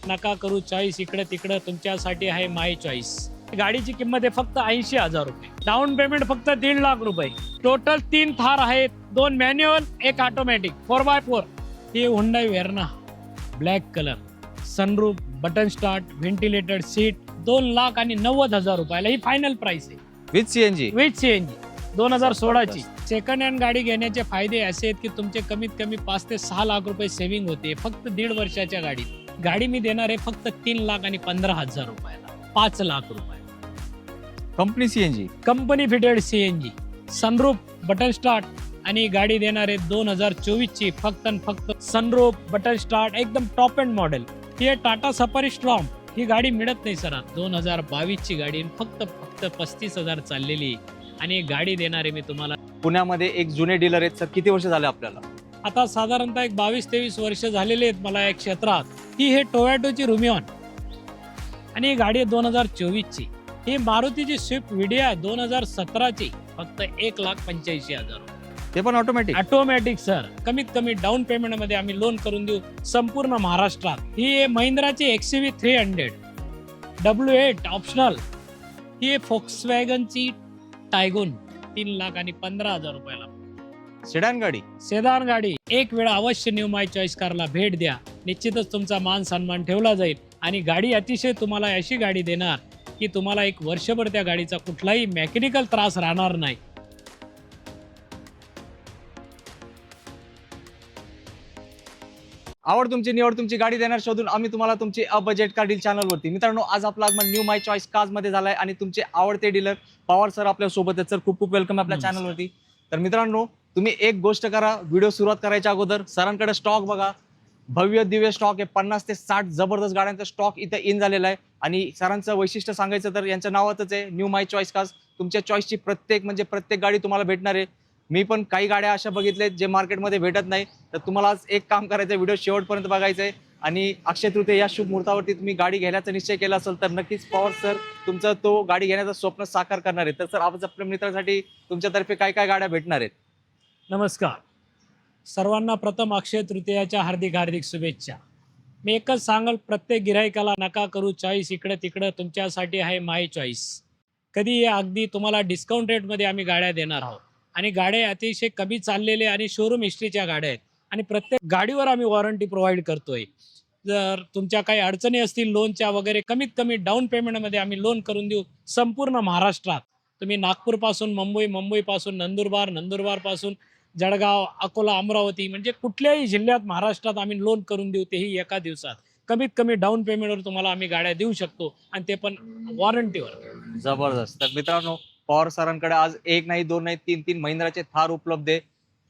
नका करू चॉईस इकडे तिकडे, तुमच्यासाठी आहे माय चॉईस. गाडीची किंमत आहे फक्त 80,000 रुपये. डाऊन पेमेंट फक्त 1.5 लाख रुपये. टोटल 3 थार आहेत, 2 मॅन्युअल 1 ऑटोमॅटिक 4x4. ही Hyundai Verna black colour, sunroof, button start, ventilated seat, 2,90,000 रुपयाला ही फायनल प्राइस आहे. With CNG. विथ सीएनजी 2016 ची. सेकंड हँड गाडी घेण्याचे फायदे असे आहेत की तुमचे कमीत कमी 5 ते 6 लाख रुपये सेव्हिंग होते फक्त 1.5 वर्षाच्या गाडीत. गाडी मी देणार आहे फक्त 3,15,000 रुपयाला, 5 लाख रुपये. Company CNG, company fitted CNG, sunroof, button start आणि गाडी देणार आहे 2024 ची फक्त आणि फक्त सनरूफ, बटन स्टार्ट, एकदम टॉप एंड मॉडेल. ही आहे टाटा सफारी स्ट्रॉम. ही गाडी मिळत नाही सर. 2022 ची गाडी फक्त 35,000 चाललेली आणि गाडी देणार आहे मी तुम्हाला. पुण्यामध्ये एक जुने डीलर आहेत सर, किती वर्ष झाले आपल्याला? आता साधारणतः एक 22-23 वर्ष झालेले आहेत मला या क्षेत्रात. ही हे टोयोटोची रुमियॉन आणि ही गाडी आहे 2024 ची. ही मारुतीची स्विफ्ट विडिओ आहे 2017 ची, फक्त 1,85,000. ते पण ऑटोमॅटिक. Automatic sir. कमीत कमी डाऊन पेमेंट मध्ये आम्ही लोन करून देऊ संपूर्ण महाराष्ट्रात. ही आहे महिंद्राची XUV 300 W8 ऑप्शनल. ही आहे फोक्सवॅगनची टायगोन 3,15,000 रुपयाला. सेडान गाडी. सेदान गाडी. एक वेळा अवश्य न्यू माय चॉईस कारला भेट द्या. निश्चितच तुमचा मान सन्मान ठेवला जाईल आणि गाडी अतिशय तुम्हाला अशी गाडी देणार की तुम्हाला एक वर्षभर त्या गाडीचा कुठलाही मेकॅनिकल त्रास राहणार नाही. आवड तुमची, निवड तुमची, गाडी देणार शोधून आम्ही तुम्हाला तुमची अ बजेट कार डील चॅनलवरती. मित्रांनो, आज आपला आगमन न्यू माय चॉईस कार्स मध्ये झालाय आणि तुमचे आवडते डीलर पवार सर आपल्या सोबत आहेत. सर खूप खूप वेलकम आपल्या चॅनलवरती. तर मित्रांनो, तुम्ही एक गोष्ट करा, व्हिडिओ सुरुवात करायच्या अगोदर सरांकडे स्टॉक बघा. भव्य दिव्य स्टॉक आहे. 50 ते 60 जबरदस्त गाड्यांचा स्टॉक इथे इन झालेला आहे. आणि सरांचं वैशिष्ट्य सांगायचं तर यांच्या नावातच आहे न्यू माय चॉईस कार्स. तुमच्या चॉईसची प्रत्येक गाडी तुम्हाला भेटणार आहे. मी पण काही गाड्या अशा बघितल्यात जे मार्केटमध्ये भेटत नाही. तर तुम्हाला आज एक काम करायचं, व्हिडिओ शेवटपर्यंत बघायचं आहे. आणि अक्षय तृतीया या शुभ मुहूर्तावरती तुम्ही गाडी घेण्याचा निश्चय केला असेल तर नक्कीच पवार सर तुमचं तो गाडी घेण्याचं स्वप्न साकार करणार आहे. तर सर, आज आपल्या मित्रांसाठी तुमच्यातर्फे काय काय गाड्या भेटणार आहेत? नमस्कार सर्वांना. प्रथम अक्षय तृतीयाच्या हार्दिक हार्दिक शुभेच्छा. मी एकच सांगाल प्रत्येक गिरायकाला, नका करू चॉईस इकडे तिकडे, तुमच्यासाठी आहे माय चॉईस. कधी अगदी तुम्हाला डिस्काउंट रेटमध्ये आम्ही गाड्या देणार आहोत आणि गाड्या अतिशय कमी चाललेले आणि शोरूम हिस्ट्रीच्या गाड्या आहेत आणि प्रत्येक गाडीवर आम्ही वॉरंटी प्रोव्हाइड करतोय. जर तुमच्या काही अडचणी असतील लोनच्या वगैरे, कमीत कमी डाऊन पेमेंटमध्ये आम्ही लोन करून देऊ संपूर्ण महाराष्ट्रात. तुम्ही नागपूरपासून मुंबई, मुंबईपासून नंदुरबार, नंदुरबारपासून जळगाव, अकोला, अमरावती, म्हणजे कुठल्याही जिल्ह्यात महाराष्ट्रात आम्ही लोन करून देऊ, तेही एका दिवसात. कमीत कमी डाऊन पेमेंटवर तुम्हाला आम्ही गाड्या देऊ शकतो आणि ते पण वॉरंटीवर. जबरदस्त. तर मित्रांनो, पवार सरांकडे आज एक नाही, दोन नाही, तीन महिंद्राचे थार उपलब्ध आहे.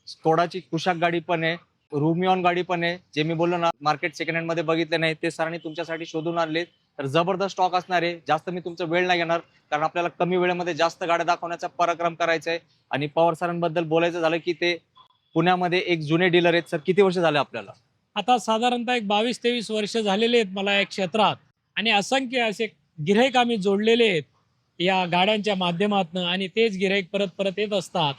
स्कोडाची कुशाक गाडी पण आहे, रुमियॉन गाडी पण आहे. जे मी बोललो ना, मार्केट सेकंड हँड मध्ये बघितले नाही ते सरांनी तुमच्यासाठी शोधून आणले. तर जबरदस्त स्टॉक असणार आहे. जास्त मी तुमचा वेळ नाही घेणार, कारण आपल्याला कमी वेळेमध्ये जास्त गाड्या दाखवण्याचा पराक्रम करायचा आहे. आणि पवार सरांबद्दल बोलायचं झालं की ते पुण्यामध्ये एक जुने डीलर आहेत. सर, किती वर्ष झाले आपल्याला? आता साधारणतः एक 22-23 वर्ष झालेले आहेत मला या क्षेत्रात आणि असंख्य असे गिऱ्हाईक आम्ही जोडलेले आहेत या गाड्यांच्या माध्यमातून आणि तेच गिऱ्हाईक परत परत येत असतात.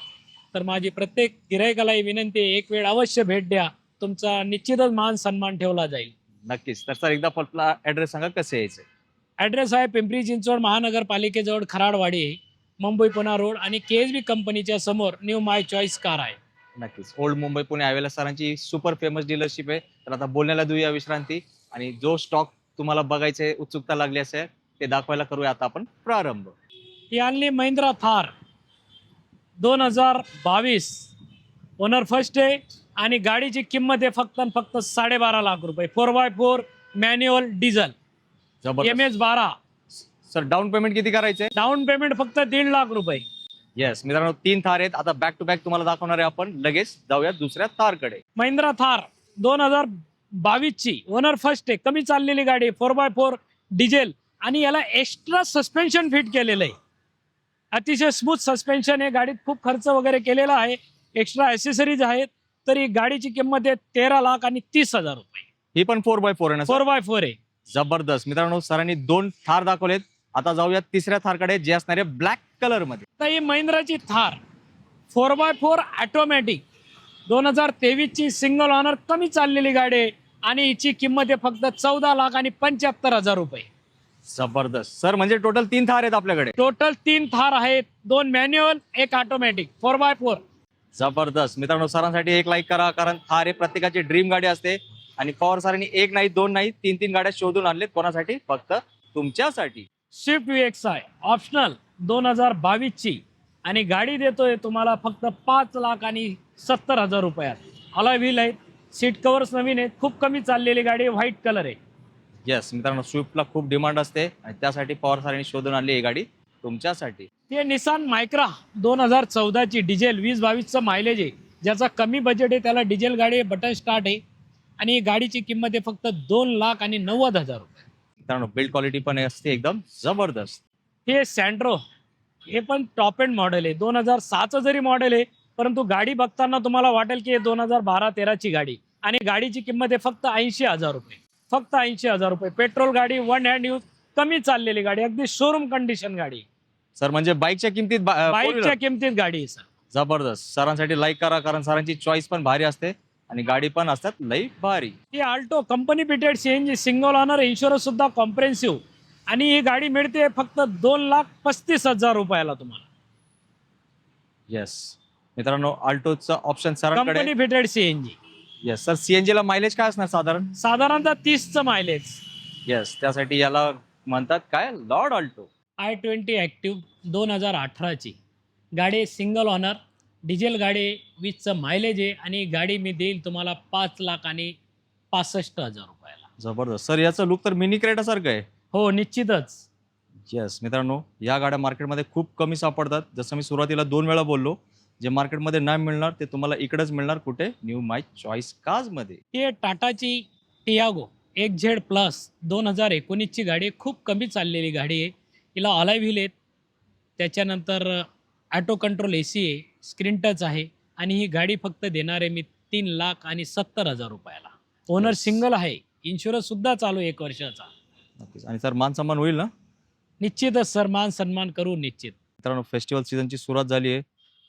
तर माझी प्रत्येक गिऱ्हाईकालाही विनंती आहे, एक वेळ अवश्य भेट द्या. तुमचा निश्चितच मान सन्मान ठेवला जाईल. नक्कीच. तर सर, एकदा आपला ऍड्रेस सांगा, कसे यायचे? ॲड्रेस आहे पिंपरी चिंचवड महानगरपालिकेजवळ खराडवाडी, मुंबई पुणे रोड आणि KSB कंपनीच्या समोर न्यू माय चॉईस कार आहे. नक्कीच. ओल्ड मुंबई पुणे हायवेला सरांची सुपर फेमस डीलरशिप आहे. तर आता बोलण्याला देऊया विश्रांती आणि जो स्टॉक तुम्हाला बघायचे उत्सुकता लागली असेल ते दाखवायला करूया आता आपण प्रारंभ. ही आणली महिंद्रा थार 2022, ओनर फर्स्ट आहे आणि गाडीची किंमत आहे फक्त 12.5 लाख रुपये. 4x4 manual diesel, MS12. Sir, down payment किती करायचंय? डाऊन पेमेंट फक्त 1.5 लाख रुपये. येस मित्रांनो, 3 थार आहेत. आता बॅक टू बॅक तुम्हाला दाखवणार आहे आपण. लगेच जाऊया दुसऱ्या थारकडे. महिंद्रा थार 2022 ची, ओनर फर्स्ट आहे, कमी चाललेली गाडी, 4x4 डिझेल आणि याला एक्स्ट्रा सस्पेन्शन फिट केलेलं आहे. अतिशय स्मूथ सस्पेन्शन आहे. गाडीत खूप खर्च वगैरे केलेला आहे, एक्स्ट्रा ॲक्सेसरीज आहेत. तरी गाडीची किंमत आहे 13,30,000 रुपये. ही पण 4x4 आहे ना? 4x4 आहे. जबरदस्त. मित्रांनो, सरांनी 2 थार दाखवलेत. आता जाऊया तिसऱ्या थारकडे, जे असणार आहे ब्लॅक कलर मध्ये. आता ही महिंद्राची थार 4x4 ऑटोमॅटिक 2023 ची, सिंगल ऑनर, कमी चाललेली गाडी आहे. आणि हिची किंमत आहे फक्त 14,75,000 रुपये. जबरदस्त सर, म्हणजे टोटल 3 थार आहेत आपल्याकडे. टोटल 3 थार आहेत, 2 मॅन्युअल, 1 ऑटोमॅटिक 4x4. जबरदस्त मित्रांनो, सरांसाठी एक लाईक करा, कारण थार हे प्रत्येकाची ड्रीम गाडी असते. आणि पवार सरांनी एक नाही, दोन नाही, तीन तीन गाड्या शोधून आणलेत. कोणासाठी? फक्त तुमच्यासाठी. स्विफ्ट VXI ऑप्शनल 2022 ची आणि गाडी देतोय तुम्हाला फक्त 5,70,000 रुपयात. अलॉय व्हील आहेत, सीट कव्हर्स नवीन आहेत, खूप कमी चाललेली गाडी आहे, व्हाईट कलर आहे. येस मित्रांनो, स्विफ्टला खूप डिमांड असते आणि त्यासाठी पवार सरांनी शोधून आणली ही गाडी तुमच्यासाठी. ते निसान मायक्रा 2014 ची डिझेल 20-22चं मायलेज आहे, ज्याचा कमी बजेट आहे त्याला डिझेल गाडी आहे, बटन स्टार्ट आहे आणि गाडीची किंमत आहे फक्त 2,90,000 रुपये. मित्रांनो, बिल्ड क्वालिटी पण असते एकदम जबरदस्त. हे सँड्रो, हे पण टॉप एंड मॉडेल आहे, 2006चं जरी मॉडेल आहे परंतु गाडी बघताना तुम्हाला वाटेल की हे 2012-13 ची गाडी. आणि गाडीची किंमत आहे फक्त 80,000 रुपये. फक्त 80,000 रुपये. पेट्रोल गाडी, वन हँड यूज, कमी चाललेली गाडी, अगदी शोरूम कंडिशन गाडी. सर म्हणजे बाईकच्या किमतीत बाईकच्या किमतीत गाडी आहे सर. जबरदस्त. सरांसाठी लाईक करा, कारण सरांची चॉईस पण भारी असते आणि गाडी पण असतात लई भारी. ही Alto company fitted CNG single owner, insurance सुद्धा कॉम्प्रेन्सिव्ह आणि ही गाडी मिळते फक्त 2,35,000 रुपयाला तुम्हाला. येस मित्रांनो, अल्टोचं ऑप्शन सरांकडे. Company fitted CNG. Yes sir, CNG ला मायलेज काय असणार साधारण? साधारणतः 30चं मायलेज. येस, त्यासाठी याला म्हणतात काय, लॉर्ड अल्टो. i20 ॲक्टिव्ह 2018 ची गाडी, सिंगल ऑनर, डिझेल गाडी, 20चं मायलेज आहे आणि गाडी मी देईल तुम्हाला 5,65,000 रुपयाला. जबरदस्त सर, याचं लुक तर मिनी क्रेटा सारखं आहे. हो निश्चितच. येस मित्रांनो, या गाड्या मार्केटमध्ये खूप कमी सापडतात. जसं मी सुरुवातीला 2 वेळा बोललो, जे मार्केटमध्ये नाही मिळणार ते तुम्हाला इकडेच मिळणार. कुठे? न्यू माय चॉईस कार्स मध्ये. ही टाटाची टियागो XZ+ 2019 ची गाडी आहे, खूप कमी चाललेली गाडी आहे. हिला अलॉय व्हील आहेत, त्याच्यानंतर ऑटो कंट्रोल AC आहे, स्क्रीन टच आहे आणि ही गाडी फक्त देणार आहे मी 3,70,000 रुपयाला. Owner Yes. सिंगल आहे, इन्शुरन्स सुद्धा चालू आहे 1 वर्षाचा. नक्कीच. आणि सर मान सन्मान होईल ना? निश्चितच सर, मान सन्मान करू निश्चित. मित्रांनो, फेस्टिवल सीझनची सुरुवात झाली आहे.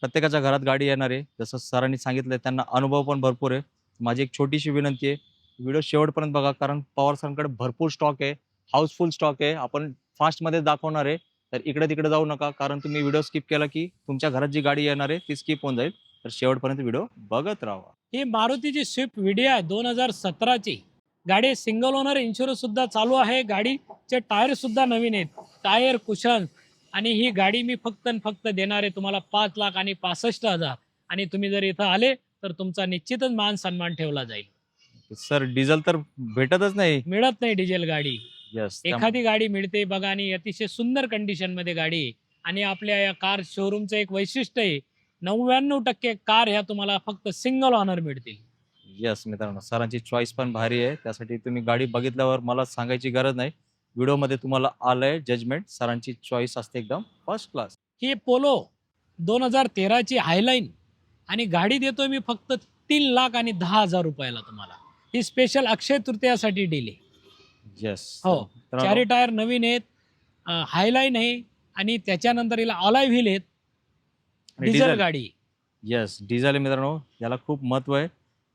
प्रत्येकाच्या घरात गाडी येणार आहे. जसं सरांनी सांगितलंय, त्यांना अनुभव पण भरपूर आहे. माझी एक छोटीशी विनंती आहे, व्हिडिओ शेवटपर्यंत बघा, कारण पवार सरांकडे भरपूर स्टॉक आहे, हाऊसफुल स्टॉक आहे. आपण फास्टमध्ये दाखवणार आहे, तर इकडे तिकडे जाऊ नका, कारण तुम्ही व्हिडिओ स्किप केला की तुमच्या घरात जी गाडी येणार आहे ती स्किप होऊन जाईल. तर शेवटपर्यंत व्हिडिओ बघत राहा. ही मारुतीची स्विफ्ट VDI आहे 2017 ची गाडी, सिंगल ओनर, इन्शुरन्स सुद्धा चालू आहे. गाडीचे टायर सुद्धा नवीन आहेत, टायर, कुशन. आणि ही गाडी मी फक्त देणार आहे तुम्हाला 5,65,000 आणि तुम्ही जर इथं आले तर तुमचा निश्चितच मान सन्मान ठेवला जाईल. सर, डिझेल तर भेटतच नाही. मिळत नाही डिझेल गाडी. येस, एखादी गाडी मिळते बघा, आणि अतिशय सुंदर कंडिशन मध्ये गाडी आहे. आणि आपल्या या कार शोरूमचं एक वैशिष्ट्य आहे, 99% कार ह्या तुम्हाला फक्त सिंगल ऑनर मिळतील. येस मित्रांनो, सरांची चॉईस पण भारी आहे. त्यासाठी तुम्ही गाडी बघितल्यावर मला सांगायची गरज नाही, व्हिडिओमध्ये तुम्हाला आलंय जजमेंट. सरांची चॉईस असते एकदम फर्स्ट क्लास. ही पोलो 2013 ची हायलाईन आणि गाडी देतोय मी फक्त 3,10,000 रुपयाला तुम्हाला. ही स्पेशल अक्षय तृतीयासाठी डिले. येस हो, चारी टायर नवीन आहेत, हायलाईन आहे आणि त्याच्यानंतर हिला अलॉय व्हील आहेत, डिझेल गाडी. येस, डिझेल मित्रांनो, याला खूप महत्व आहे.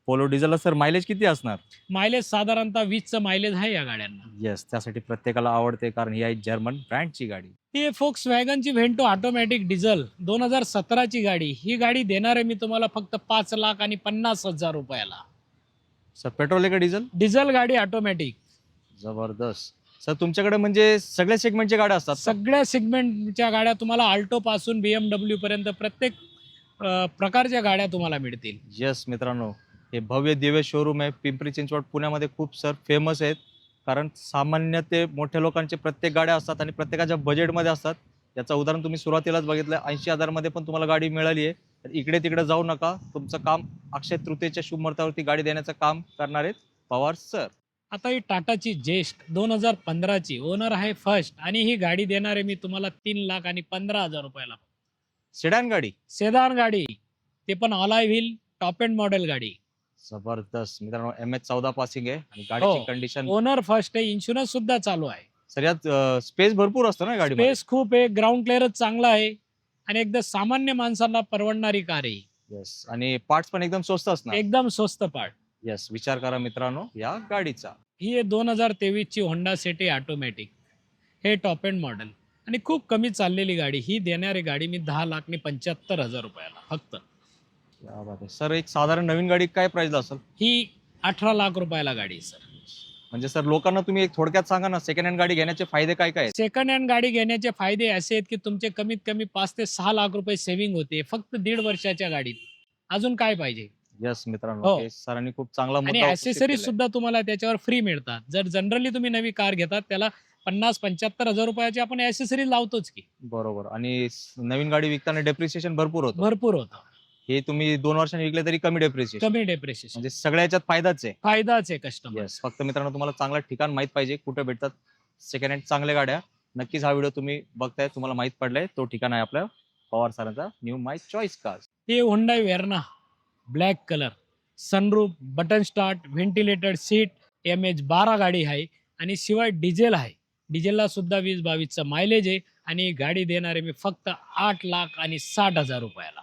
पोलो डिझेलला सर मायलेज किती असणार? मायलेज साधारणतः 20चं मायलेज आहे या गाड्यांना. येस, त्यासाठी प्रत्येकाला आवडते, कारण ही आहे जर्मन ब्रँडची गाडी. ही फोक्सवॅगनची व्हेंटो ऑटोमॅटिक डिझेल 2017 ची गाडी. ही गाडी देणार आहे मी तुम्हाला फक्त 5,50,000 रुपयाला. सर, पेट्रोल आहे का डिझेल? डिझेल गाडी ऑटोमॅटिक. जबरदस्त सर, तुमच्याकडे म्हणजे सगळ्या सेगमेंटच्या गाड्या असतात? सगळ्या सेगमेंटच्या गाड्या तुम्हाला, आल्टो पासून BMW पर्यंत प्रत्येक प्रकारच्या गाड्या तुम्हाला मिळतील. येस मित्रांनो, हे भव्य दिव्य शोरूम आहे. पिंपरी चिंचवड पुण्यामध्ये खूप सर फेमस आहेत, कारण सामान्य ते मोठ्या लोकांचे प्रत्येक गाड्या असतात आणि प्रत्येकाच्या बजेटमध्ये असतात. याचं उदाहरण तुम्ही सुरुवातीलाच बघितलं, 80,000 मध्ये पण तुम्हाला गाडी मिळाली आहे. तर इकडे तिकडे जाऊ नका, तुमचं काम अक्षय तृतीयेच्या शुभ मुहूर्तावरती गाडी देण्याचं काम करणार आहेत पवार सर. आता ही टाटाची जेस्ट 2015 ची, ओनर आहे फर्स्ट आणि ही गाडी देणार आहे मी तुम्हाला 3,15,000 रुपयाला. सेडान गाडी, सेदान गाडी, ते पण alloy wheel, top end model गाडी. जबरदस्त मित्रांनो, MH14 पासिंग आहे आणि गाडीची हो. कंडिशन ओनर फर्स्ट आहे, इन्शुरन्स सुद्धा चालू आहे. सर, यात स्पेस भरपूर असतं ना गाडी? स्पेस खूप आहे, ग्राउंड क्लिअरच चांगला आहे आणि एकदम सामान्य माणसांना परवडणारी कार आहे. येस, आणि पार्ट्स पण एकदम स्वस्त असणार. एकदम स्वस्त पार्ट. येस, विचार करा मित्रांनो या गाडीचा. ही आहे 2023 ची होंडा सिटी ऑटोमॅटिक. हे टॉप एंड मॉडेल आणि खूप कमी चाललेली गाडी. ही देणारी गाडी मी 10,75,000 रुपयाला फक्त. क्या बात आहे सर. एक साधारण नवीन गाडी काय प्राइसला असेल? ही 18 लाख रुपयाला गाडी आहे सर. म्हणजे सर लोकांना तुम्ही एक थोडक्यात सांगा ना, सेकंड हँड गाडी घेण्याचे फायदे काय काय आहेत? सेकंड हँड गाडी घेण्याचे फायदे असे आहेत की तुमचे कमीत कमी 5 ते 6 लाख रुपये सेव्हिंग होते फक्त 1.5 वर्षाच्या गाडीत. अजून काय पाहिजे? येस मित्रांनो, हो. हे सरांनी खूप चांगला आणि मुद्दा उपस्थित ऍक्सेसरीज केलाय. सुद्धा तुम्हाला त्याच्यावर फ्री मिळतात. जर जनरली तुम्ही नवी कार घेतात त्याला 50-75,000 रुपयाची आपण ऍक्सेसरीज लावतोच की. बरोबर. आणि नवीन गाडी विकताना डेप्रिसिएशन भरपूर होतं. भरपूर होतं. हे तुम्ही 2 वर्षांनी विकले तरी कमी डेप्रिसिएशन. कमी डेप्रिसिएशन. म्हणजे सगळ्या याच्यात फायदाच आहे. फायदाच आहे कस्टमर. येस, फक्त मित्रांनो तुम्हाला चांगलं ठिकाण माहित पाहिजे, कुठे भेटतात सेकंड हँड चांगल्या गाड्या. नक्कीच हा व्हिडिओ तुम्ही बघताय, तुम्हाला माहित पडलाय तो ठिकाण आहे आपल्या पवार सरांचा न्यू माय चॉईस कार्स. हे Honda Verna black colour, sunroof, button start, ventilated seat, MH12 गाडी आहे आणि शिवाय डिझेल आहे. डिझेलला सुद्धा 20-22चं मायलेज आहे आणि गाडी देणारे मी फक्त 8,60,000 रुपयाला.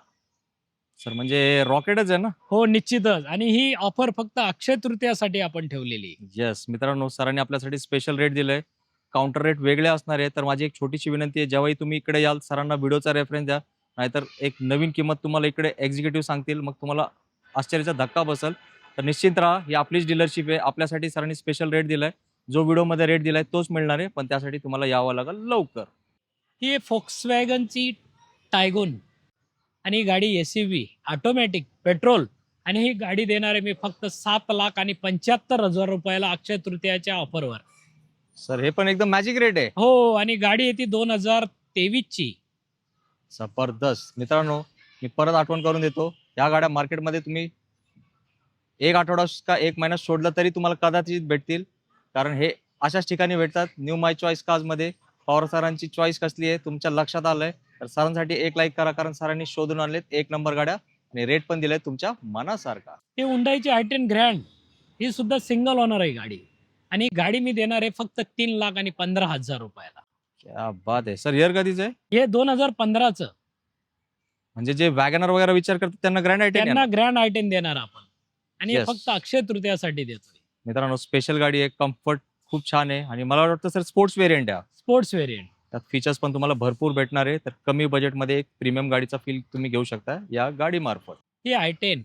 सर म्हणजे रॉकेटच आहे ना? हो निश्चितच. आणि ही ऑफर फक्त अक्षय तृतीयासाठी आपण ठेवलेली आहे. येस मित्रांनो, सरांनी आपल्यासाठी स्पेशल रेट दिलाय. काउंटर रेट वेगळे असणार आहे. तर माझी एक छोटीशी विनंती आहे, जेव्हाही तुम्ही इकडे याल सरांना व्हिडिओचा रेफरन्स द्या, नाहीतर एक नवीन किंमत तुम्हाला इकडे एक्झिक्युटिव्ह सांगतील, मग तुम्हाला आश्चर्याचा धक्का बसेल. तर निश्चित राहा, ही आपलीच डीलरशिप आहे. आपल्यासाठी सरांनी स्पेशल रेट दिलाय. जो व्हिडिओमध्ये रेट दिलाय तोच मिळणार आहे, पण त्यासाठी तुम्हाला यावं लागेल लवकर. ही फोक्सवॅगनची टायगोन आणि ही गाडी SUV ऑटोमॅटिक पेट्रोल आणि ही गाडी देणारे मी फक्त 7,75,000 रुपयाला अक्षय तृतीयाच्या ऑफरवर. सर हे पण एकदम मॅजिक रेट आहे. हो आणि गाडी येते 2023 ची. जबरदस्त. मित्रांनो मी परत आठवण करून देतो, या गाड्या मार्केटमध्ये तुम्ही एक आठवडा का एक महिना शोधला तरी तुम्हाला कदाचित भेटतील, कारण हे अशाच ठिकाणी भेटतात. न्यू माय चॉईस कार्स मध्ये पवार सरांची चॉईस कसली आहे तुमच्या लक्षात आलंय, तर सरांसाठी एक लाईक करा, कारण सरांनी शोधून आणलेत एक नंबर गाड्या आणि रेट पण दिलाय तुमच्या मनासारखा. ही हुंडाईची i10 ग्रँड, ही सुद्धा सिंगल ओनर आहे गाडी आणि ही गाडी मी देणार आहे फक्त 3,15,000 रुपयाला. क्या बात आहे सर. इयर कधीच आहे? हे 2015चं. म्हणजे जे वॅगनर वगैरे विचार करतात त्यांना ग्रँड आयटेन. त्यांना ग्रँड i10 देणार आपण आणि हे Yes. फक्त अक्षय तृतीयासाठी देतोय. मित्रांनो स्पेशल गाडी आहे, कम्फर्ट खूप छान आहे आणि मला वाटतं सर स्पोर्ट्स व्हेरियंट आहे. Sports variant. त्यात फीचर्स पण तुम्हाला भरपूर भेटणार आहे. तर कमी बजेटमध्ये एक प्रीमियम गाडीचा फील तुम्ही घेऊ शकता या गाडी मार्फत. ही i10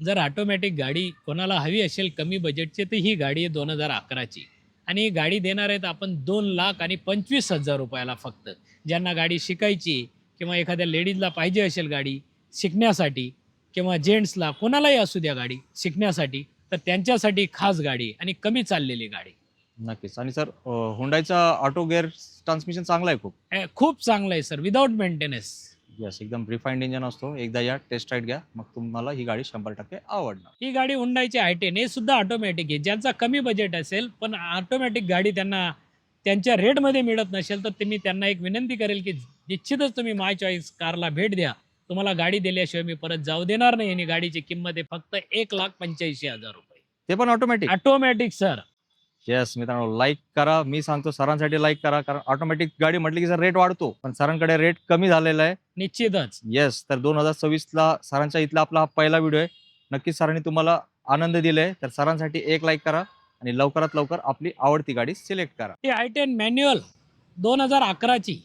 जर ऑटोमॅटिक गाडी कोणाला हवी असेल कमी बजेटची तर ही गाडी आहे 2011ची आणि ही गाडी देणार आहेत आपण 2,25,000 रुपयाला फक्त. ज्यांना गाडी शिकायची किंवा एखाद्या लेडीजला पाहिजे असेल गाडी शिकण्यासाठी किंवा जेंट्सला कोणालाही असू द्या गाडी शिकण्यासाठी, तर त्यांच्यासाठी खास गाडी आणि कमी चाललेली गाडी. नक्कीच. आणि सर हुंडाईचा ऑटो गिअर ट्रान्समिशन चांगला आहे खूप. खूप चांगलं आहे सर, विदाउट मेंटेनन्स. यस, एकदम रिफाईंड इंजन असतो. एकदा या टेस्ट राईड घ्या, मग तुम्हाला ही गाडी 100% आवडणार. ही गाडी हुंडाईची i10 हे सुद्धा ऑटोमॅटिक आहे. ज्यांचा कमी बजेट असेल पण ऑटोमॅटिक गाडी त्यांना त्यांच्या रेटमध्ये मिळत नसेल, तर मी त्यांना एक विनंती करेल की निश्चितच तुम्ही माय चॉईस कारला भेट द्या. तुम्हाला गाडी दिल्याशिवाय मी परत जाऊ देणार नाही. आणि गाडीची किंमत आहे फक्त 1,85,000 रुपये. ते पण ऑटोमॅटिक. Automatic sir. येस मित्रांनो, लाईक करा. मी सांगतो सरांसाठी लाईक करा, कारण ऑटोमॅटिक गाडी म्हटली की सर रेट वाढतो, पण सरांकडे रेट कमी झालेला आहे. निश्चितच. येस, तर 2026ला सरांच्या इथला आपला हा पहिला व्हिडिओ आहे. नक्कीच सरांनी तुम्हाला आनंद दिलाय, तर सरांसाठी एक लाईक करा आणि लवकरात लवकर आपली आवडती गाडी सिलेक्ट करा. ही i10 मॅन्युअल 2011ची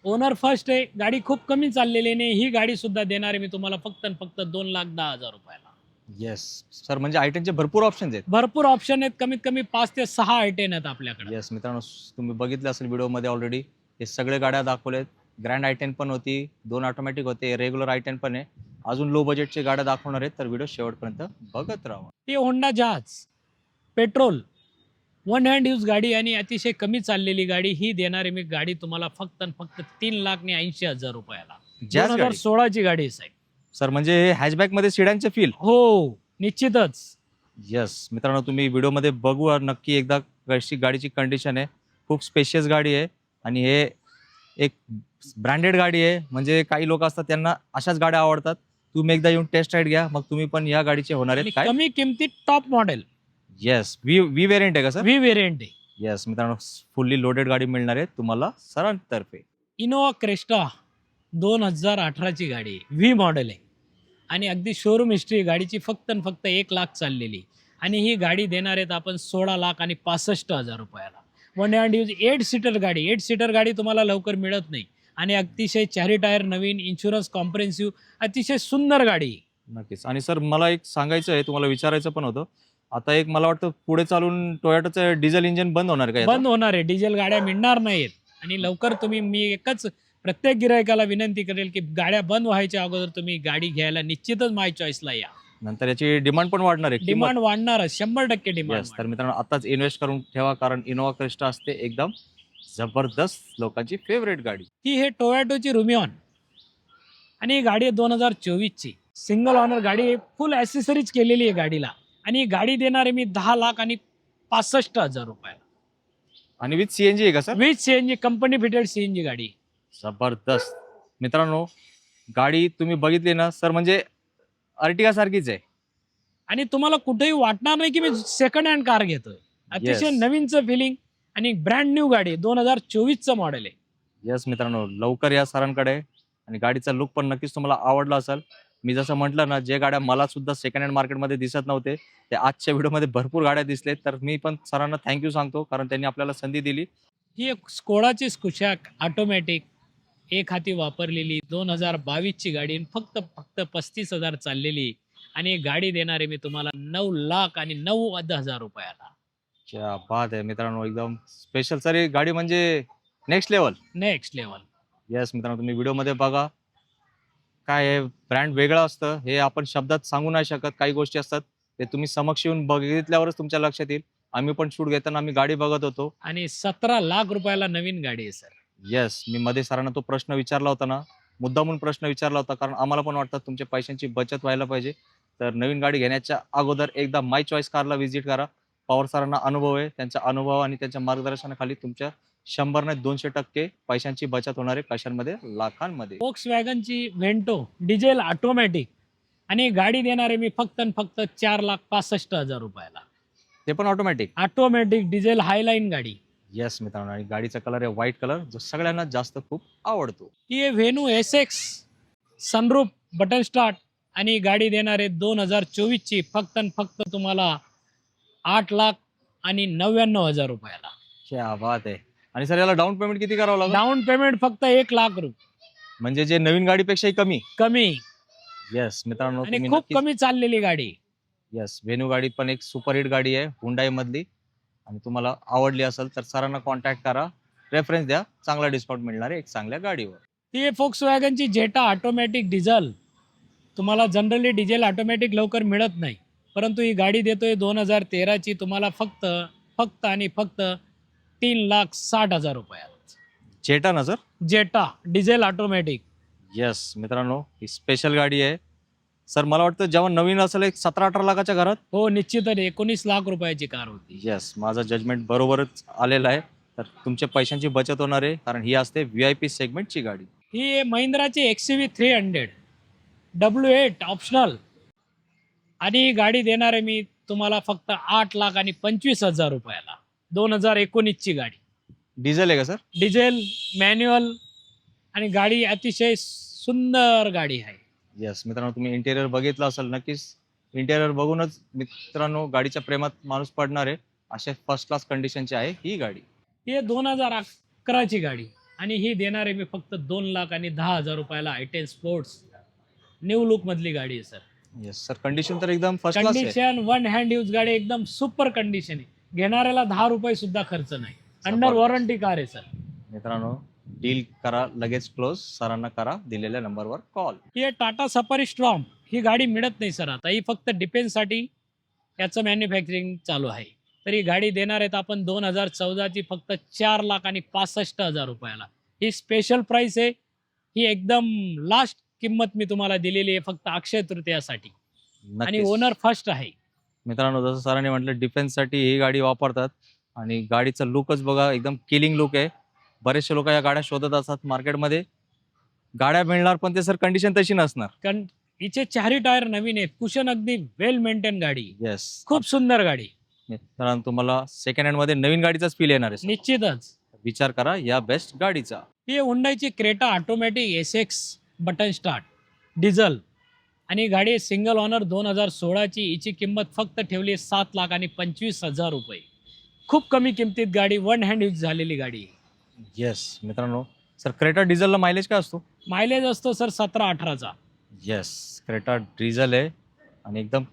ओनर फर्स्ट आहे. गाडी खूप कमी चाललेली नाही. ही गाडी सुद्धा देणार आहे मी तुम्हाला फक्त आणि फक्त 2,10,000 रुपयाला. येस सर, म्हणजे i10चे भरपूर ऑप्शन्स आहेत. भरपूर ऑप्शन आहेत. कमीत कमी 5 ते 6 i10 आहेत आपल्याकडे. येस मित्रांनो, तुम्ही बघितलं असेल व्हिडिओमध्ये ऑलरेडी हे सगळे गाड्या दाखवलेत. ग्रँड i10 पण होती, 2 ऑटोमॅटिक होते, रेग्युलर i10 पण आहे. अजून लो बजेटचे गाड्या दाखवणार आहेत, तर व्हिडिओ शेवटपर्यंत बघत राहा. ही होंडा जहाज पेट्रोल 1 हँड यूज गाडी आणि अतिशय कमी चाललेली गाडी. ही देणारी मी गाडी तुम्हाला फक्त आणि फक्त 3,80,000 रुपयाला. जॅझ गाडी. 2016ची गाडी आहे साहेब. सर म्हणजे हे हॅचबॅक मध्ये सिडानचे फील. हो निश्चितच. येस मित्रांनो, तुम्ही व्हिडिओमध्ये बघू नक्की एकदा कशी गाडीची कंडिशन आहे. खूप स्पेशियस गाडी आहे आणि हे एक ब्रँडेड गाडी आहे. म्हणजे काही लोक असतात त्यांना अशाच गाड्या आवडतात. तुम्ही एकदा येऊन टेस्ट राईड घ्या, मग तुम्ही पण या गाडीचे होणार आणि आहेत काय. कमी किमतीत top model. Yes, V variant आहे का सर? व्ही व्हेरियंट आहे. येस मित्रांनो, फुल्ली लोडेड गाडी मिळणार आहे तुम्हाला सरांतर्फे. इनोवा क्रेस्टा 2018ची गाडी आहे. व्ही मॉडेल आहे. आणि अगदी शोरूम हिस्ट्री गाडीची फक्त आणि फक्त 1 लाख चाललेली. आणि ही गाडी देणार आहेत आपण 16,65,000 रुपयाला. वन हँड यूज 8 सीटर गाडी. 8 सीटर गाडी तुम्हाला लवकर मिळत नाही. आणि अतिशय 4ही टायर नवीन, इन्शुरन्स कॉम्प्रेन्सिव्ह, अतिशय सुंदर गाडी. नक्कीच. आणि सर मला एक सांगायचं आहे, तुम्हाला विचारायचं पण होतं. आता एक मला वाटतं पुढे चालून टोयोटाचं डिझेल इंजिन बंद होणार का याचं? बंद होणार आहे. डिझेल गाड्या मिळणार नाहीत. आणि लवकर तुम्ही, मी एकच प्रत्येक गिरायकाला विनंती करेल की गाड्या बंद व्हायच्या अगोदर तुम्ही गाडी घ्यायला निश्चितच माय चॉईसला या. नंतर याची डिमांड पण वाढणार आहे. डिमांड वाढणारच, 100% डिमांड. तर मित्रांनो आताच इन्व्हेस्ट करून ठेवा, कारण इनोवा क्रिस्टा असते एकदम जबरदस्त लोकांची फेवरेट गाडी. ही हे टोयोटोची रुमिऑन आणि ही गाडी आहे 2024ची. सिंगल ऑनर गाडी आहे, फुल ॲसेसरीज केलेली आहे गाडीला. आणि ही गाडी देणार आहे मी 10,65,000 रुपयाला. आणि विथ सीएनजी आहे का sir? With CNG, company fitted CNG गाडी. जबरदस्त. मित्रांनो गाडी तुम्ही बघितली ना सर, म्हणजे अर्टिगा सारखीच आहे. आणि तुम्हाला कुठेही वाटणार नाही की मी सेकंड हँड कार घेतोय. अतिशय Yes. नवीनचं फिलिंग आणि ब्रँड न्यू गाडी 2024चं मॉडेल आहे. यस मित्रांनो, लवकर या सरांकडे. आणि गाडीचा लुक पण नक्कीच तुम्हाला आवडला असेल. मी जसं म्हटलं ना, जे गाड्या मला सुद्धा सेकंड हँड मार्केटमध्ये दिसत नव्हते, ते आजच्या व्हिडिओमध्ये भरपूर गाड्या दिसलेत. तर मी पण सरांना थँक्यू सांगतो, कारण त्यांनी आपल्याला संधी दिली. ही एक स्कोडाची स्कुशॅक ऑटोमॅटिक, एक हाती वापरलेली 2022ची गाडी आणि फक्त 35,000 चाललेली. आणि ही गाडी देणार आहे मी तुम्हाला 9,90,000 रुपयाला. क्या बात आहे मित्रांनो, एकदम स्पेशल सर. ही गाडी म्हणजे next level. Next level. Yes मित्रांनो, तुम्ही व्हिडिओमध्ये बघा. काय आहे, ब्रँड वेगळं असतं, हे आपण शब्दात सांगू नाही शकत. काही गोष्टी असतात ते तुम्ही समक्ष येऊन बघितल्यावरच तुमच्या लक्षात येईल. आम्ही पण शूट घेताना आम्ही गाडी बघत होतो. आणि 17 लाख रुपयाला नवीन गाडी आहे सर. येस, मी मध्ये सरांना तो प्रश्न विचारला होता ना, मुद्दामून प्रश्न विचारला होता, कारण आम्हाला पण वाटतं तुमच्या पैशांची बचत व्हायला पाहिजे. तर नवीन गाडी घेण्याच्या अगोदर एकदा माय चॉईस कारला व्हिजिट करा. पवार सरांना अनुभव आहे, त्यांचा अनुभव आणि त्यांच्या मार्गदर्शनाखाली तुमच्या 100 नाही 200% पैशांची बचत होणार आहे. कशांमध्ये? लाखांमध्ये. वॉक्सवॅगनची व्हेंटो डिझेल ऑटोमॅटिक आणि ही गाडी देणार आहे मी फक्त आणि फक्त 4,65,000 रुपयाला. ते पण ऑटोमॅटिक. ऑटोमॅटिक डिझेल हायलाईन गाडी. येस मित्रांनो, आणि गाडीचा कलर आहे व्हाईट कलर, जो सगळ्यांना जास्त खूप आवडतो. ही आहे venue SX, sunroof, button start. आणि ही गाडी देणार आहे 2024ची फक्त आणि फक्त तुम्हाला 8,99,000 रुपयाला. क्या बात आहे. आणि सर याला डाऊन पेमेंट किती करावं लागेल? डाऊन पेमेंट फक्त 1,00,000 रुपये. म्हणजे जे नवीन गाडीपेक्षाही कमी. कमी येस मित्रांनो, आणि तुम्ही खूप नक्कीच. कमी चाललेली गाडी. येस, व्हेन्यू गाडी पण एक सुपरहिट गाडी आहे हुंडाई मधली. आणि तुम्हाला आवडली असेल तर सरांना कॉन्टॅक्ट करा, रेफरन्स द्या, चांगला डिस्काउंट मिळणार आहे एक चांगल्या गाडीवर. ही आहे Volkswagenची जेटा ऑटोमॅटिक डिझेल. तुम्हाला जनरली डिझेल ऑटोमॅटिक लवकर मिळत नाही, परंतु ही गाडी देतोय 2013ची तुम्हाला फक्त फक्त आणि फक्त 3,60,000 रुपयात. जेटा ना सर? जेटा डिझेल ऑटोमॅटिक. येस मित्रांनो, ही स्पेशल गाडी आहे. सर मला वाटतं जेव्हा नवीन असेल एक 17-18 लाखाच्या घरात. हो निश्चितच 19 लाख रुपयाची कार होती. येस, माझं जजमेंट बरोबरच आलेलं आहे. तर तुमच्या पैशांची बचत होणार आहे, कारण ही असते VIP सेगमेंटची गाडी. ही आहे महिंद्राची XUV 300 W8 ऑप्शनल. आणि ही गाडी देणार आहे मी तुम्हाला फक्त 8,25,000 रुपयाला. 2019ची गाडी. डिझेल आहे का सर? डिझेल मॅन्युअल आणि गाडी अतिशय सुंदर गाडी आहे. येस मित्रांनो, तुम्ही इंटेरियर बघितलं असेल, नक्कीच इंटेरियर बघूनच मित्रांनो गाडीच्या प्रेमात माणूस पडणार आहे. अशा फर्स्ट क्लास कंडिशनची आहे ही गाडी. ही आहे 2011ची गाडी आणि ही देणार आहे मी फक्त 2,10,000 रुपयाला. I10 स्पोर्ट्स न्यू लुक मधली गाडी आहे सर. येस सर, कंडिशन तर एकदम फर्स्ट क्लास आहे. कंडिशन वन हँड यूज गाडी, एकदम सुपर कंडिशन आहे. घेणाऱ्याला 10 रुपये सुद्धा खर्च नाही. अंडर जबरदस्त. वॉरंटी कार आहे सर. मित्रांनो डील करा, लगेच क्लोज. सरांना करा दिलेल्या नंबरवर कॉल. ही आहे टाटा सफारी स्ट्रॉम. ही गाडी मिळत नाही सर आता. ही फक्त डिफेन्ससाठी याचं मॅन्युफॅक्चरिंग चालू आहे. तर ही गाडी देणार आहेत आपण 2014ची फक्त 4,65,000 रुपयाला. ही स्पेशल प्राइस आहे. ही एकदम लास्ट किंमत मी तुम्हाला दिलेली आहे फक्त अक्षय तृतीयासाठी. आणि नक्कीच. ओनर फर्स्ट आहे. मित्रांनो जसं सरांनी म्हटलं, डिफेन्ससाठी ही गाडी वापरतात. आणि गाडीचा लुकच बघा, एकदम किलिंग लुक आहे. बरेचसे लोक या गाड्या शोधत असतात मार्केटमध्ये. गाड्या मिळणार पण ते सर कंडिशन तशी नसणार. कारण हिचे 4ही टायर नवीन आहेत. कुशन अगदी वेल मेंटेन गाडी. येस, खूप सुंदर गाडी. मित्रांनो तुम्हाला सेकंड हँड मध्ये नवीन गाडीचाच फील येणार आहे. निश्चितच. विचार करा या बेस्ट गाडीचा. ही हुंडाईची Creta automatic SX button start diesel. आणि गाडी सिंगल ऑनर 2016ची. हिची किंमत फक्त ठेवली 7,25,000 रुपये. खूप कमी किमतीत गाडी, वन हँड यूज झालेली गाडी. येस मित्रांनो, सर क्रेटा डिझेलला मायलेज काय असतो? मायलेज असतो सर 17-18चा. येस, क्रेटा डिझेल आहे आणि एकदम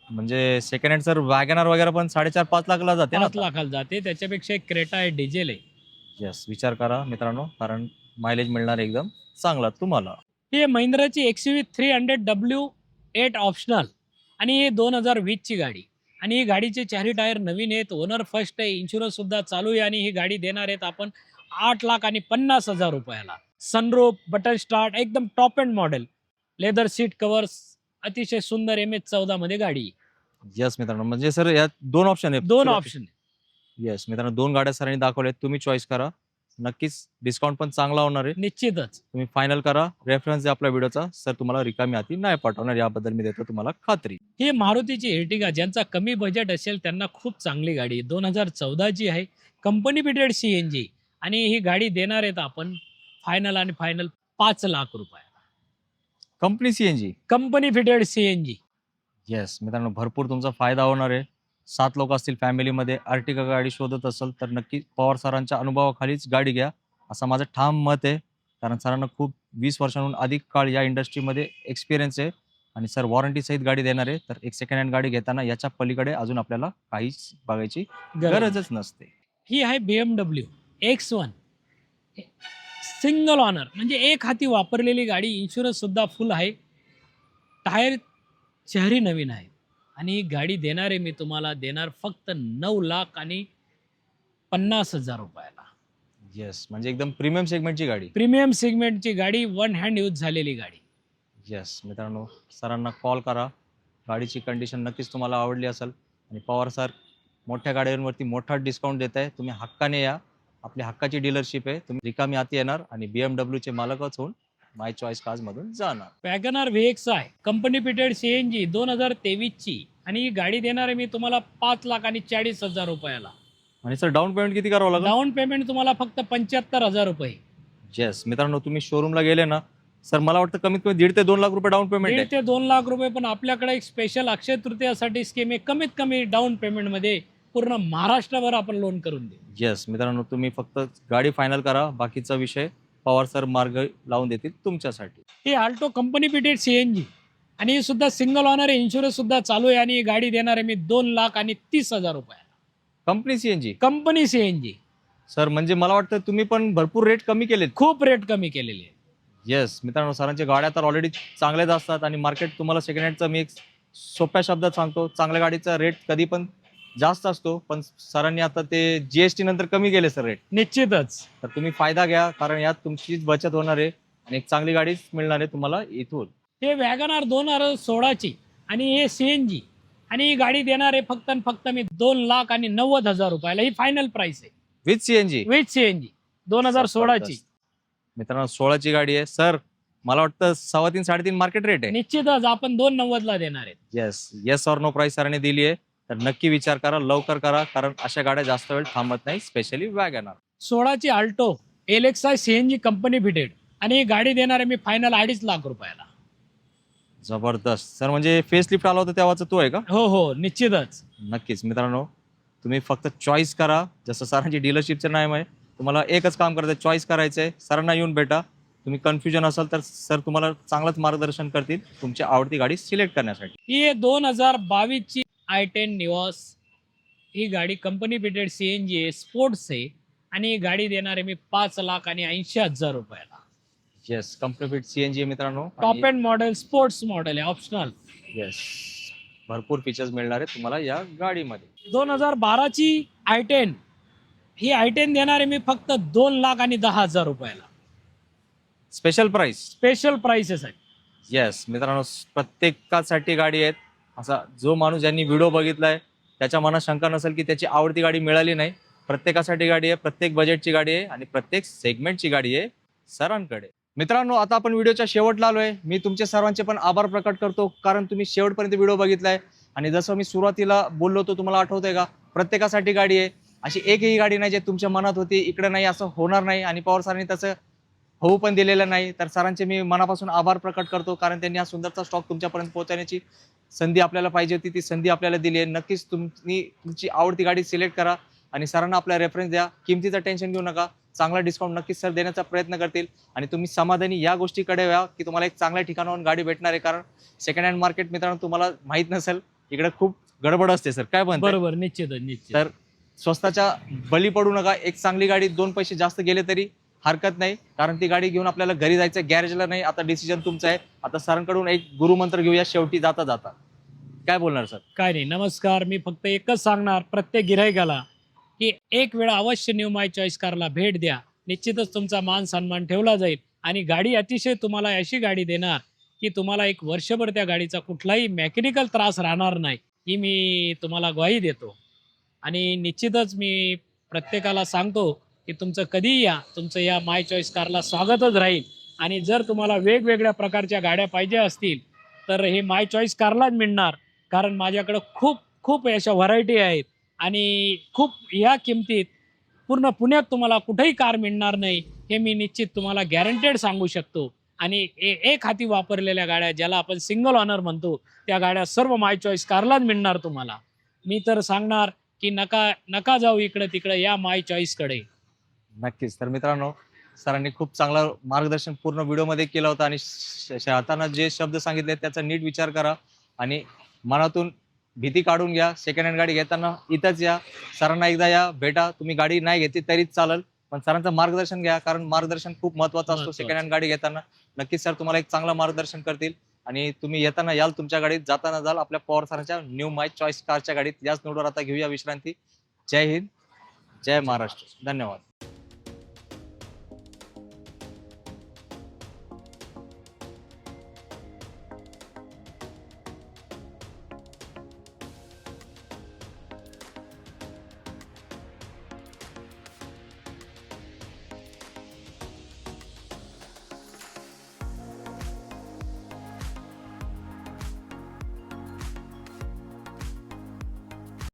म्हणजे सेकंड हँड सर वॅगनर वगैरे पण 4.5-5 लाखला जाते ना 5 लाखाला जाते. त्याच्यापेक्षा एक क्रेटा आहे, डिझेल आहे. येस, विचार करा मित्रांनो, कारण मायलेज मिळणार एकदम चांगला तुम्हाला. ही आहे महिंद्राची XUV 300W8 ऑप्शनल आणि ही 2020ची गाडी. आणि ही गाडीचे चारही टायर नवीन आहेत, ओनर फर्स्ट आहे, इन्शुरन्स सुद्धा चालू आहे. आणि ही गाडी देणार आहेत आपण 8,50,000 रुपयाला. सनरूफ, बटन स्टार्ट, एकदम top end model, leather seat covers, अतिशय सुंदर MH14 मध्ये गाडी. येस मित्रांनो, म्हणजे सर यात 2 ऑप्शन आहेत. 2 ऑप्शन. येस मित्रांनो, 2 गाड्या सरांनी दाखवल्यात, तुम्ही चॉईस करा. नक्कीच डिस्काउंट पण चांगला होणार आहे. निश्चितच. तुम्ही फायनल करा. रेफरन्स द्या आपल्या व्हिडिओचा. सर तुम्हाला रिकामी हाती नाही पाठवणार, याबद्दल मी देतो तुम्हाला खात्री. ही मारुतीची एर्टिगा, ज्यांचा कमी बजेट असेल त्यांना खूप चांगली गाडी. 2014ची आहे, कंपनी फिटेड CNG. आणि ही गाडी देणार आहेत आपण फायनल आणि फायनल 5 लाख रुपयाला. Company CNG. Company fitted CNG. Yes मित्रांनो, भरपूर तुमचा फायदा होणार आहे. 7 लोक असतील फॅमिलीमध्ये, अर्टिगा गाडी शोधत असाल तर नक्की पवार सरांच्या अनुभवाखालीच गाडी घ्या, असं माझं ठाम मत आहे. कारण सरांना खूप 20 वर्षांहून अधिक काळ या इंडस्ट्रीमध्ये एक्सपिरियन्स आहे आणि सर वॉरंटी सहित गाडी देणार आहे. तर एक सेकंड हँड गाडी घेताना याच्या पलीकडे अजून आपल्याला काहीच बघायची गरजच नसते. ही आहे BMW X1 सिंगल ऑनर, म्हणजे एक हाती वापरलेली गाडी. इन्शुरन्स सुद्धा फुल आहे, टायर चारही नवीन आहे. आणि ही गाडी देणार आहे मी तुम्हाला, देणार फक्त 9,50,000 रुपयाला. येस, म्हणजे एकदम प्रीमियम सेगमेंटची गाडी. प्रीमियम सेगमेंटची गाडी, वन हँड यूज झालेली गाडी. येस मित्रांनो, सरांना कॉल करा. गाडीची कंडिशन नक्कीच तुम्हाला आवडली असेल आणि पवार सर मोठ्या गाड्यांवरती मोठा डिस्काउंट देत आहे. तुम्ही हक्काने या, आपली हक्काची डीलरशिप आहे. तुम्ही रिकामी हाती येणार आणि BMW मालकच होऊन माय चॉईस कार्स मधून जाणार. वॅगनर VX आहे, कंपनी फिटेड CNG 2023ची. आणि ही गाडी देणार आहे मी तुम्हाला 5,40,000 रुपयाला. आणि सर डाऊन पेमेंट किती करावं लागेल? डाऊन पेमेंट तुम्हाला फक्त 75,000 रुपये. येस मित्रांनो, तुम्ही शोरूमला गेले ना सर, मला वाटतं कमीत कमी 1.5 ते 2 लाख रुपये डाऊन पेमेंट 1.5 आहे. ते 2 लाख रुपये. पण आपल्याकडे एक स्पेशल अक्षय तृतीयासाठी स्कीम आहे, कमीत कमी डाऊन पेमेंट मध्ये पूर्ण महाराष्ट्रावर आपण लोन करून देऊ. येस मित्रांनो, तुम्ही फक्त गाडी फायनल करा, बाकीचा विषय पवार सर मार्ग लावून देतील तुमच्यासाठी. ही आल्टो कंपनी फिटेड CNG आणि ही सुद्धा सिंगल ऑनर आहे, इन्शुरन्स सुद्धा चालू आहे. आणि ही गाडी देणार आहे मी 2,30,000 रुपयाला. Company CNG. Company CNG. Sir म्हणजे मला वाटतं तुम्ही पण भरपूर रेट कमी केलेत. खूप रेट कमी केलेले आहे. येस मित्रांनो, सरांच्या गाड्या तर ऑलरेडी चांगल्याच असतात आणि मार्केट तुम्हाला सेकंड हँडचं मी एक सोप्या शब्दात सांगतो, चांगल्या गाडीचा रेट कधी पण जास्त असतो, पण सरांनी आता ते GST नंतर कमी केले सर रेट. निश्चितच. तर तुम्ही फायदा घ्या, कारण यात तुमचीच बचत होणार आहे आणि एक चांगली गाडीच मिळणार आहे तुम्हाला इथून. हे वॅगनार 2016ची आणि हे CNG. आणि ही गाडी देणार आहे फक्त आणि फक्त मी 2,90,000 रुपयाला. ही फायनल प्राइस आहे विथ CNG. With CNG 2016ची. मित्रांनो 16ची गाडी आहे सर, मला वाटतं 3.5-3.5 मार्केट रेट आहे. निश्चितच आपण 2,90,000 देणार आहेत. Yes, yes or no price सरांनी दिली आहे, तर नक्की विचार करा, लवकर करा, कारण अशा गाड्या जास्त वेळ थांबत नाही, स्पेशली वॅगनर. 16ची Alto LXi CNG company fitted आणि ही गाडी देणार आहे मी फायनल 2.5 लाख रुपयाला. जबरदस्त सर, म्हणजे फेस लिफ्ट आला होता तेव्हाचा तो आहे का? हो हो निश्चितच. नक्कीच मित्रांनो, तुम्ही फक्त चॉईस करा, जसं सरांची डीलरशिपचं नाम आहे. तुम्हाला एकच काम करायचं, चॉईस करायचं आहे. सरांना येऊन भेटा. तुम्ही कन्फ्युजन असाल तर सर तुम्हाला चांगलंच मार्गदर्शन करतील तुमची आवडती गाडी सिलेक्ट करण्यासाठी. ही 2022ची i10 निवॉस. ही गाडी कंपनी फिटेड CNG आहे, स्पोर्ट्स आहे. आणि ही गाडी देणार आहे मी 5,80,000 रुपयाला. येस, कंपनी फिट CNG आहे मित्रांनो. Top end model, sports model आहे, ऑप्शनल. येस, भरपूर फीचर्स मिळणार आहेत तुम्हाला या गाडीमध्ये. 2012ची i10. ही i10 देणार आहे मी फक्त 2,10,000 रुपयाला. Special price. स्पेशल प्राइसेस आहे. येस मित्रांनो, प्रत्येकासाठी गाडी आहेत. असा जो माणूस ज्यांनी व्हिडिओ बघितलाय त्याच्या मनात शंका नसेल की त्याची आवडती गाडी मिळाली नाही. प्रत्येकासाठी गाडी आहे, प्रत्येक बजेटची गाडी आहे आणि प्रत्येक सेगमेंटची गाडी आहे सरांकडे. मित्रांनो, आता आपण व्हिडिओच्या शेवटला आलोय. मी तुमचे सर्वांचे पण आभार प्रकट करतो, कारण तुम्ही शेवटपर्यंत व्हिडिओ बघितलाय. आणि जसं मी सुरुवातीला बोललो होतो, तुम्हाला आठवतंय का, प्रत्येकासाठी गाडी आहे. अशी एकही गाडी नाही जे तुमच्या मनात होती इकडे नाही असं होणार नाही. आणि पवार सरांनी तसं होऊ पण दिलेला नाही. तर सरांचे मी मनापासून आभार प्रकट करतो, कारण त्यांनी हा सुंदरचा स्टॉक तुमच्यापर्यंत पोहोचवण्याची संधी आपल्याला पाहिजे होती, ती संधी आपल्याला दिली आहे. नक्कीच तुम्ही तुमची आवडती गाडी सिलेक्ट करा आणि सरांना आपला रेफरन्स द्या. किमतीचं टेन्शन घेऊ नका. चांगला डिस्काउंट नक्कीच सर देण्याचा प्रयत्न करतील आणि तुम्ही समाधानी या गोष्टीकडे व्हा की तुम्हाला एक चांगल्या ठिकाणावरून गाडी भेटणार आहे. कारण सेकंड हँड मार्केट मित्रांनो तुम्हाला माहित नसेल, इकडे खूप गडबड असते सर. काय म्हणताय? बरोबर, निश्चितच निश्चित. तर स्वस्ताच्या बळी पडू नका. एक चांगली गाडी 2 पैसे जास्त गेले तरी हरकत नाही, कारण ती गाडी घेऊन आपल्याला घरी जायचं, गॅरेजला नाही. आता डिसिजन तुमचा आहे. आता सरांकडून एक गुरुमंत्र घेऊया शेवटी जाता जाता. काय बोलणार सर? काय नाही, नमस्कार. मी फक्त एकच सांगणार प्रत्येक गिरायकाला की एक वेळा अवश्य न्यू माय चॉईस कारला भेट द्या. निश्चितच तुमचा मान सन्मान ठेवला जाईल आणि गाडी अतिशय तुम्हाला अशी गाडी देणार की तुम्हाला एक वर्षभर त्या गाडीचा कुठलाही मेकॅनिकल त्रास राहणार नाही, ही मी तुम्हाला ग्वाही देतो. आणि निश्चितच मी प्रत्येकाला सांगतो की तुमचं कधीही या, तुमचं या माय चॉईस कारला स्वागतच राहील. आणि जर तुम्हाला वेगवेगळ्या प्रकारच्या गाड्या पाहिजे असतील तर हे माय चॉईस कारलाच मिळणार, कारण माझ्याकडं खूप खूप अशा व्हरायटी आहेत आणि खूप या किमतीत पूर्ण पुण्यात तुम्हाला कुठेही कार मिळणार नाही, हे मी निश्चित तुम्हाला गॅरंटेड सांगू शकतो. आणि एक हाती वापरलेल्या गाड्या, ज्याला आपण सिंगल ऑनर म्हणतो, त्या गाड्या सर्व माय चॉईस कारलाच मिळणार तुम्हाला. मी तर सांगणार की नका नका जाऊ इकडं तिकडं, या माय चॉईसकडे. नक्कीच. तर मित्रांनो, सरांनी खूप चांगलं मार्गदर्शन पूर्ण व्हिडिओमध्ये केलं होतं आणि हाताना जे शब्द सांगितले त्याचा नीट विचार करा आणि मनातून भीती काढून घ्या. सेकंड हँड गाडी घेताना इथंच या, सरांना एकदा या, भेटा. तुम्ही गाडी नाही घेतली तरीच चालेल, पण सरांचं मार्गदर्शन घ्या, कारण मार्गदर्शन खूप महत्त्वाचं असतो महत्त्वाचं. सेकंड हँड गाडी घेताना. नक्कीच सर तुम्हाला एक चांगलं मार्गदर्शन करतील आणि तुम्ही येताना याल तुमच्या गाडीत, जाताना जाल आपल्या पवार सरांच्या न्यू माय चॉईस कारच्या गाडीत. याच नोटवर आता घेऊया विश्रांती. जय हिंद, जय महाराष्ट्र. धन्यवाद.